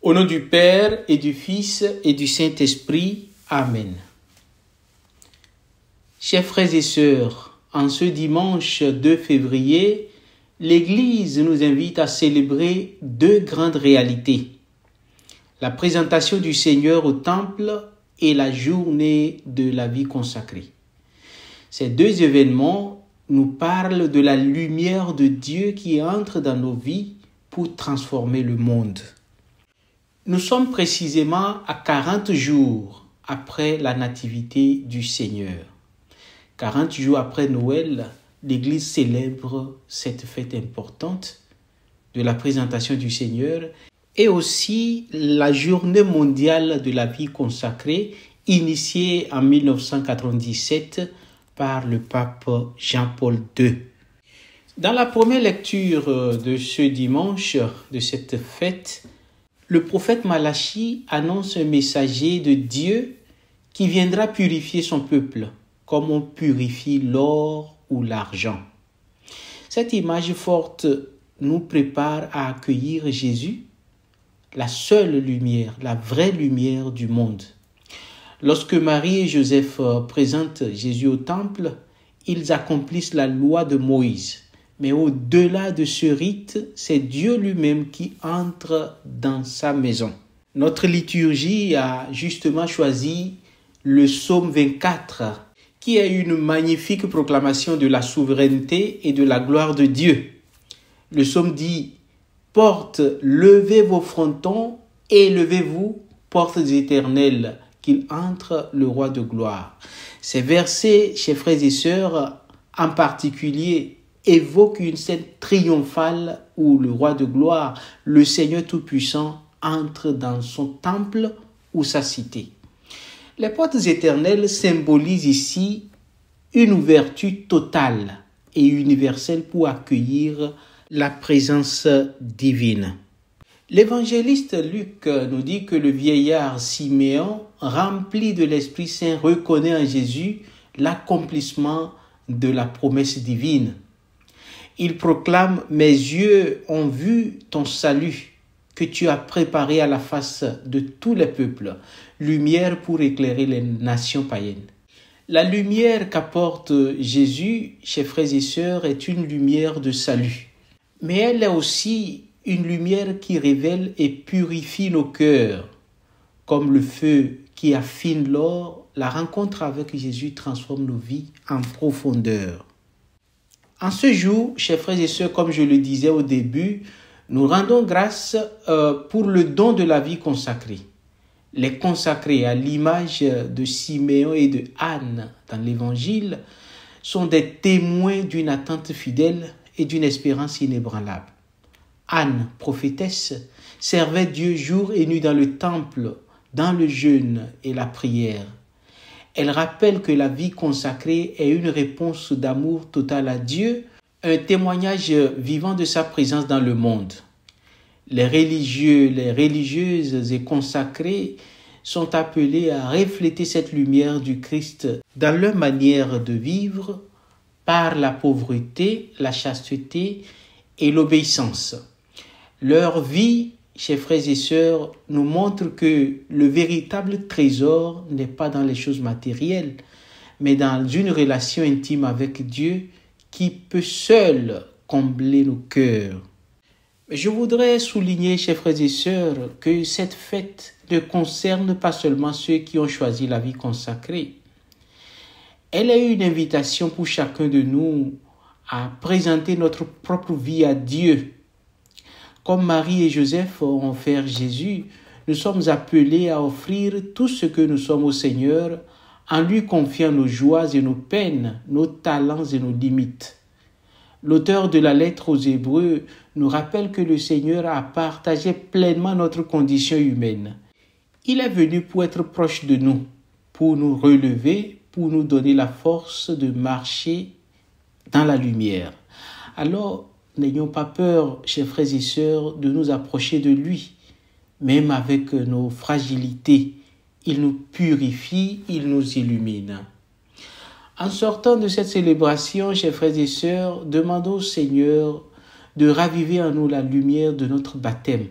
Au nom du Père et du Fils et du Saint-Esprit. Amen. Chers frères et sœurs, en ce dimanche 2 février, l'Église nous invite à célébrer deux grandes réalités. La présentation du Seigneur au Temple et la journée de la vie consacrée. Ces deux événements nous parlent de la lumière de Dieu qui entre dans nos vies pour transformer le monde. Nous sommes précisément à 40 jours après la nativité du Seigneur. 40 jours après Noël, l'Église célèbre cette fête importante de la présentation du Seigneur et aussi la journée mondiale de la vie consacrée initiée en 1997 par le pape Jean-Paul II. Dans la première lecture de ce dimanche, de cette fête, le prophète Malachie annonce un messager de Dieu qui viendra purifier son peuple, comme on purifie l'or ou l'argent. Cette image forte nous prépare à accueillir Jésus, la seule lumière, la vraie lumière du monde. Lorsque Marie et Joseph présentent Jésus au temple, ils accomplissent la loi de Moïse. Mais au-delà de ce rite, c'est Dieu lui-même qui entre dans sa maison. Notre liturgie a justement choisi le psaume 24, qui est une magnifique proclamation de la souveraineté et de la gloire de Dieu. Le psaume dit « Portes, levez vos frontons, élevez-vous, portes éternelles, qu'il entre le roi de gloire. » Ces versets, chers frères et sœurs, en particulier, évoque une scène triomphale où le roi de gloire, le Seigneur Tout-Puissant, entre dans son temple ou sa cité. Les portes éternelles symbolisent ici une ouverture totale et universelle pour accueillir la présence divine. L'évangéliste Luc nous dit que le vieillard Siméon, rempli de l'Esprit Saint, reconnaît en Jésus l'accomplissement de la promesse divine. Il proclame « Mes yeux ont vu ton salut, que tu as préparé à la face de tous les peuples, lumière pour éclairer les nations païennes. » La lumière qu'apporte Jésus, chers frères et sœurs, est une lumière de salut. Mais elle est aussi une lumière qui révèle et purifie nos cœurs. Comme le feu qui affine l'or, la rencontre avec Jésus transforme nos vies en profondeur. En ce jour, chers frères et sœurs, comme je le disais au début, nous rendons grâce pour le don de la vie consacrée. Les consacrés, à l'image de Siméon et de Anne dans l'Évangile, sont des témoins d'une attente fidèle et d'une espérance inébranlable. Anne, prophétesse, servait Dieu jour et nuit dans le temple, dans le jeûne et la prière. Elle rappelle que la vie consacrée est une réponse d'amour total à Dieu, un témoignage vivant de sa présence dans le monde. Les religieux, les religieuses et consacrés sont appelés à refléter cette lumière du Christ dans leur manière de vivre par la pauvreté, la chasteté et l'obéissance. Leur vie, chers frères et sœurs, nous montre que le véritable trésor n'est pas dans les choses matérielles, mais dans une relation intime avec Dieu qui peut seul combler nos cœurs. Je voudrais souligner, chers frères et sœurs, que cette fête ne concerne pas seulement ceux qui ont choisi la vie consacrée. Elle est une invitation pour chacun de nous à présenter notre propre vie à Dieu. Comme Marie et Joseph ont offert Jésus, nous sommes appelés à offrir tout ce que nous sommes au Seigneur en lui confiant nos joies et nos peines, nos talents et nos limites. L'auteur de la lettre aux Hébreux nous rappelle que le Seigneur a partagé pleinement notre condition humaine. Il est venu pour être proche de nous, pour nous relever, pour nous donner la force de marcher dans la lumière. Alors, n'ayons pas peur, chers frères et sœurs, de nous approcher de lui. Même avec nos fragilités, il nous purifie, il nous illumine. En sortant de cette célébration, chers frères et sœurs, demandons au Seigneur de raviver en nous la lumière de notre baptême.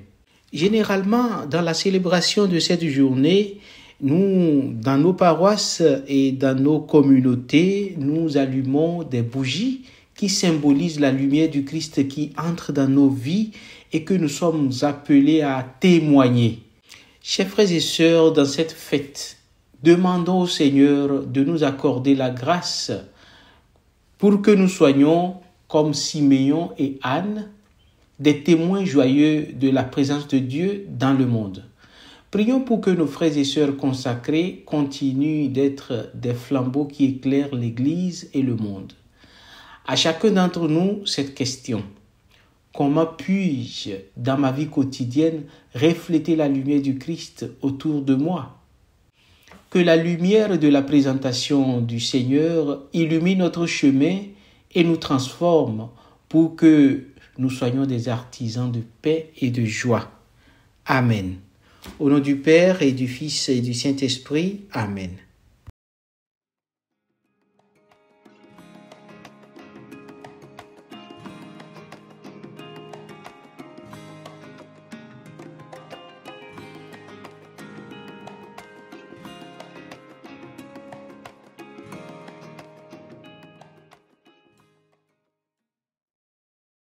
Généralement, dans la célébration de cette journée, nous, dans nos paroisses et dans nos communautés, nous allumons des bougies qui symbolisent la lumière du Christ qui entre dans nos vies et que nous sommes appelés à témoigner. Chers frères et sœurs, dans cette fête, demandons au Seigneur de nous accorder la grâce pour que nous soyons, comme Siméon et Anne, des témoins joyeux de la présence de Dieu dans le monde. Prions pour que nos frères et sœurs consacrés continuent d'être des flambeaux qui éclairent l'Église et le monde. À chacun d'entre nous, cette question: comment puis-je, dans ma vie quotidienne, refléter la lumière du Christ autour de moi? Que la lumière de la présentation du Seigneur illumine notre chemin et nous transforme pour que nous soyons des artisans de paix et de joie. Amen. Au nom du Père et du Fils et du Saint-Esprit. Amen.